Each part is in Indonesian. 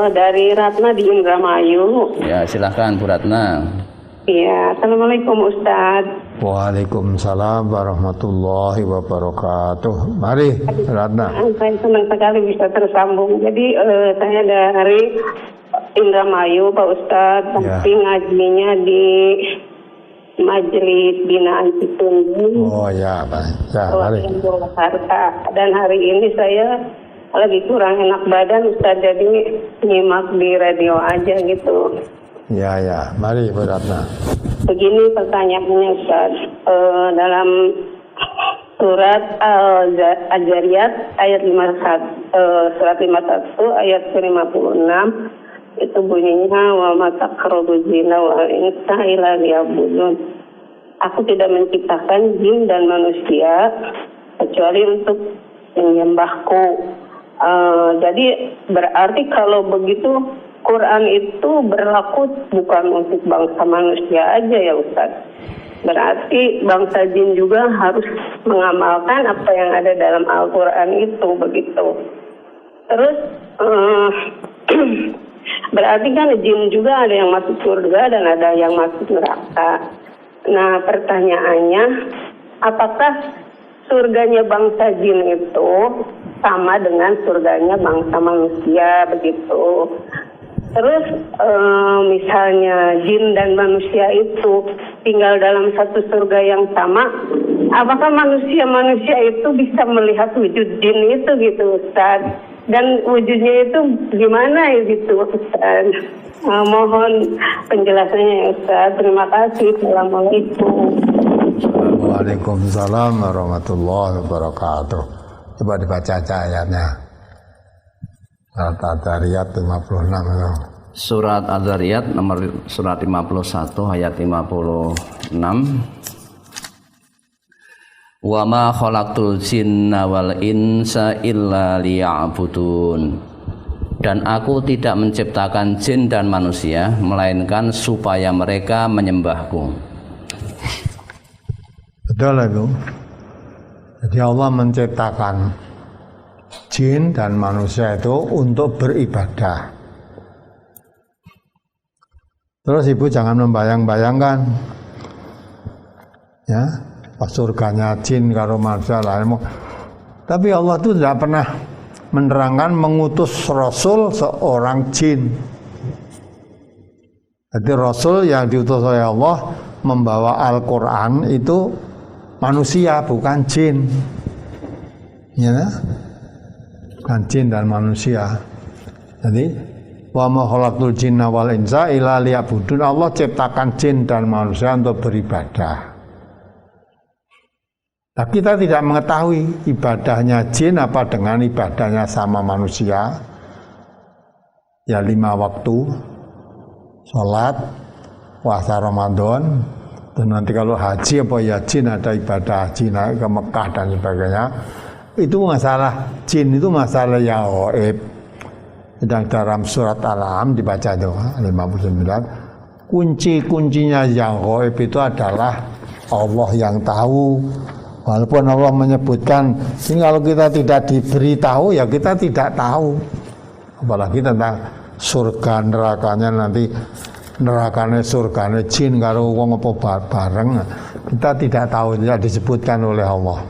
dari Ratna di Indramayu. Ya, silahkan Bu Ratna. Iya, Assalamualaikum Ustadz. Waalaikumsalam warahmatullahi wabarakatuh. Mari Ratna. Saya senang sekali bisa tersambung. Jadi saya dari Indramayu Pak Ustadz, tapi ngajinya di Majelis Binaan Citunjung. Oh ya, baik. Ya, mari. Dan hari ini saya lagi kurang enak badan Ustadz, jadi nyimak di radio aja gitu. Ya, mari Bu Ratna. Begini pertanyaannya Ustaz, dalam surat Al-Zariyat ayat 51, surat 51 ayat 56 itu bunyinya wa mataqrabu zina wa insa ila liyabudun. Aku tidak menciptakan jin dan manusia kecuali untuk menyembahku. Jadi berarti kalau begitu Quran itu berlaku bukan untuk bangsa manusia aja ya Ustaz. Berarti bangsa jin juga harus mengamalkan apa yang ada dalam Al-Quran itu, begitu. Terus berarti kan jin juga ada yang masuk surga dan ada yang masuk neraka. Nah pertanyaannya, apakah surganya bangsa jin itu sama dengan surganya bangsa manusia, begitu? Terus misalnya jin dan manusia itu tinggal dalam satu surga yang sama, apakah manusia itu bisa melihat wujud jin itu gitu Ustaz? Dan wujudnya itu gimana ya gitu Ustaz? Mohon penjelasannya ya Ustaz. Terima kasih. Assalamualaikum. Waalaikumsalam warahmatullahi wabarakatuh. Coba dibaca aja ayatnya. Surat Al-Zariyat 56 itu. Surat Al-Zariyat nomor surat 51 ayat 56. Wa ma khalaqtul jinna wal insa illa liya'budun. Dan aku tidak menciptakan jin dan manusia melainkan supaya mereka menyembahku. Betul itu. Jadi Allah menciptakan jin dan manusia itu untuk beribadah. Terus ibu jangan membayang-bayangkan ya, surganya jin karo manusia lain. Tapi Allah itu tidak pernah menerangkan mengutus Rasul seorang jin. Jadi Rasul yang diutus oleh Allah membawa Al-Quran itu manusia, bukan jin. Ya, bukan jin dan manusia. Jadi wa ma khalaqtul jinna wal insa illa liya'budun. Allah ciptakan jin dan manusia untuk beribadah. Nah, kita tidak mengetahui ibadahnya jin apa dengan ibadahnya sama manusia. Ya 5 waktu sholat, puasa Ramadan, dan nanti kalau haji apa ya jin ada ibadah haji naik ke Mekah dan sebagainya. Itu masalah jin, itu masalah yang gaib. Sedang dalam surat Al-An'am dibaca itu 59. Kunci-kuncinya yang gaib itu adalah Allah yang tahu. Walaupun Allah menyebutkan, ini kalau kita tidak diberitahu ya kita tidak tahu. Apalagi tentang surga nerakanya nanti, nerakanya surganya jin karo wong apa bareng, kita tidak tahu, tidak disebutkan oleh Allah.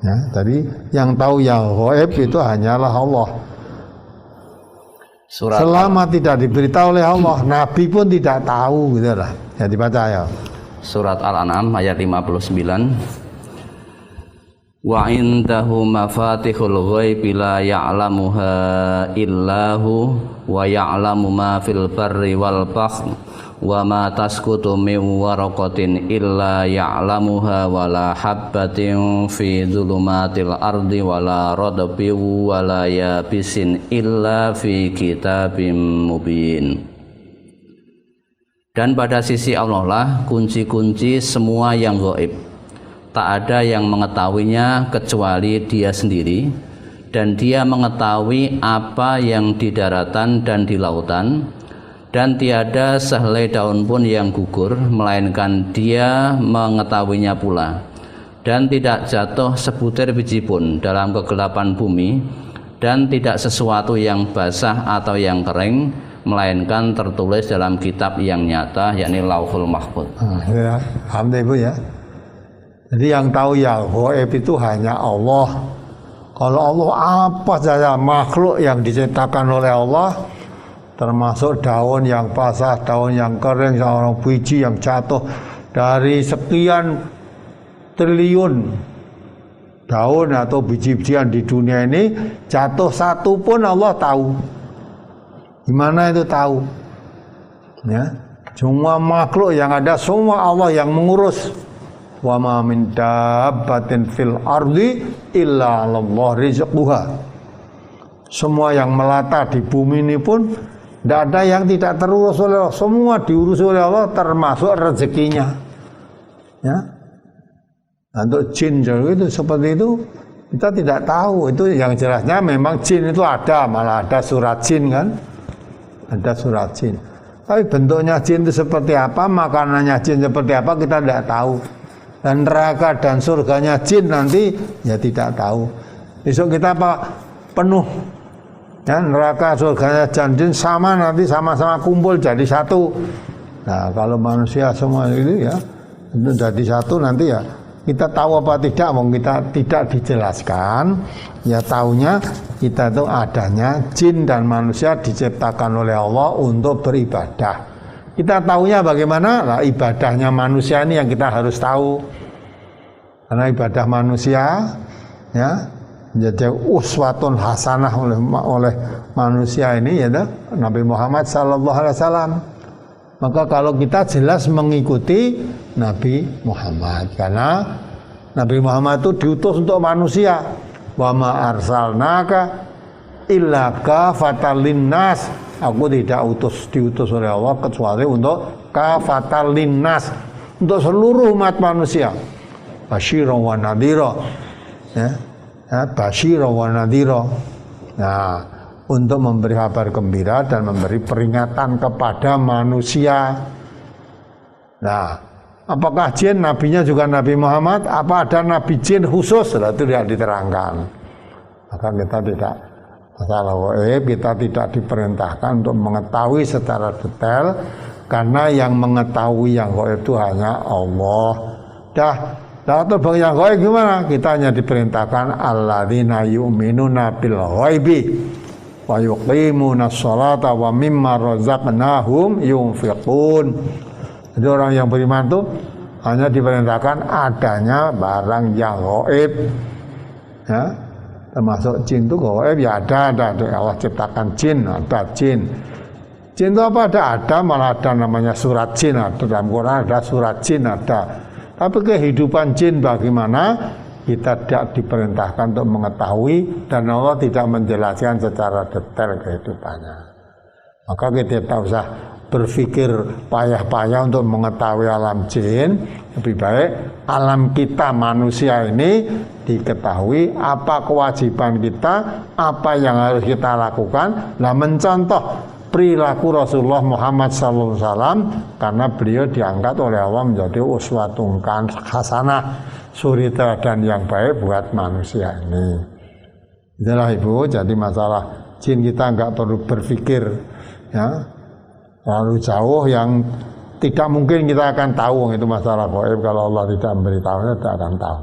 Ya, jadi yang tahu yang gaib itu hanyalah Allah. Selama tidak diberitahu oleh Allah, Nabi pun tidak tahu, gitu lah. Ya dibaca ya. Surat Al-An'am ayat 59. Wa indahu mafatihul ghaibi la ya'lamuha illahu wa ya'lamu ma fil barri wal bahri wa ma tasqutu min waraqatin illa ya'lamuha wa la habbatin fi dhulumatil ardi wa la radbin wa la yabisin illa fi kitabim mubin. Dan pada sisi Allah lah kunci-kunci semua yang gaib. Tak ada yang mengetahuinya kecuali Dia sendiri, dan Dia mengetahui apa yang di daratan dan di lautan, dan tiada sehelai daun pun yang gugur melainkan Dia mengetahuinya pula, dan tidak jatuh sebutir biji pun dalam kegelapan bumi, dan tidak sesuatu yang basah atau yang kering melainkan tertulis dalam kitab yang nyata, yakni Lauhul Mahfuz. Ya, alhamdulillah Ibu ya. Jadi yang tahu yang gaib itu hanya Allah. Kalau Allah apa saja makhluk yang diciptakan oleh Allah, termasuk daun yang basah, daun yang kering, seorang biji yang jatuh dari sekian triliun daun atau biji-bijian di dunia ini, jatuh satu pun Allah tahu. Gimana itu tahu? Ya, semua makhluk yang ada semua Allah yang mengurus. Wa ma min dabbatin fil ardi illa 'Allah rizquha. Semua yang melata di bumi ini pun tidak ada yang tidak terurus oleh Allah. Semua diurus oleh Allah termasuk rezekinya. Ya. Untuk jin itu seperti itu kita tidak tahu. Itu yang jelasnya memang jin itu ada, malah ada surat jin kan. Ada surat jin. Tapi bentuknya jin itu seperti apa, makanannya jin seperti apa kita tidak tahu. Dan neraka dan surganya jin nanti ya tidak tahu. Besok kita penuh. Ya, neraka surganya jin sama nanti sama-sama kumpul jadi satu. Nah kalau manusia semua itu ya itu jadi satu nanti ya kita tahu apa tidak, mau kita tidak dijelaskan, ya taunya kita itu adanya jin dan manusia diciptakan oleh Allah untuk beribadah. Kita tahunya bagaimana? Nah, ibadahnya manusia ini yang kita harus tahu. Karena ibadah manusia, ya, jadi uswatun hasanah oleh manusia ini, ya, Nabi Muhammad SAW. Maka kalau kita jelas mengikuti Nabi Muhammad, karena Nabi Muhammad itu diutus untuk manusia. Wa ma arsalnaka illa kafatan linnas. Aku tidak diutus oleh Allah kecuali untuk kafatan linnas, untuk seluruh umat manusia. Basyira wa nadhira. Ya, basyira wa nadhira. Nah, untuk memberi kabar gembira dan memberi peringatan kepada manusia. Nah, apakah jin nabinya juga Nabi Muhammad? Apa ada nabi jin khusus? Itu tidak diterangkan. Maka kita tidak masalah gaib, kita tidak diperintahkan untuk mengetahui secara detail karena yang mengetahui yang gaib itu hanya Allah. Lalu bagi yang gaib gimana? Kita hanya diperintahkan alladzina yu'minuna bil ghaibi wa yuqimuna sholata wa mimma razaqnahum yunfiqun. Jadi orang yang beriman itu hanya diperintahkan adanya barang yang gaib. Ya, termasuk jin itu gaib ya ada. Allah ciptakan jin, ada jin. Jin itu apa? Ada, malah ada namanya surat jin. Ada dalam Quran ada surat jin ada. Tapi kehidupan jin bagaimana? Kita tidak diperintahkan untuk mengetahui dan Allah tidak menjelaskan secara detail kehidupannya. Maka kita tidak usah berpikir payah-payah untuk mengetahui alam jin. Lebih baik alam kita manusia ini diketahui, apa kewajiban kita, apa yang harus kita lakukan. Nah, mencontoh perilaku Rasulullah Muhammad SAW karena beliau diangkat oleh Allah menjadi uswatun hasanah, suri teladan yang baik buat manusia ini. Itulah Ibu, jadi masalah jin kita enggak perlu berpikir ya terlalu jauh yang tidak mungkin kita akan tahu. Itu masalah gaib, kalau Allah tidak memberitahunya tidak akan tahu.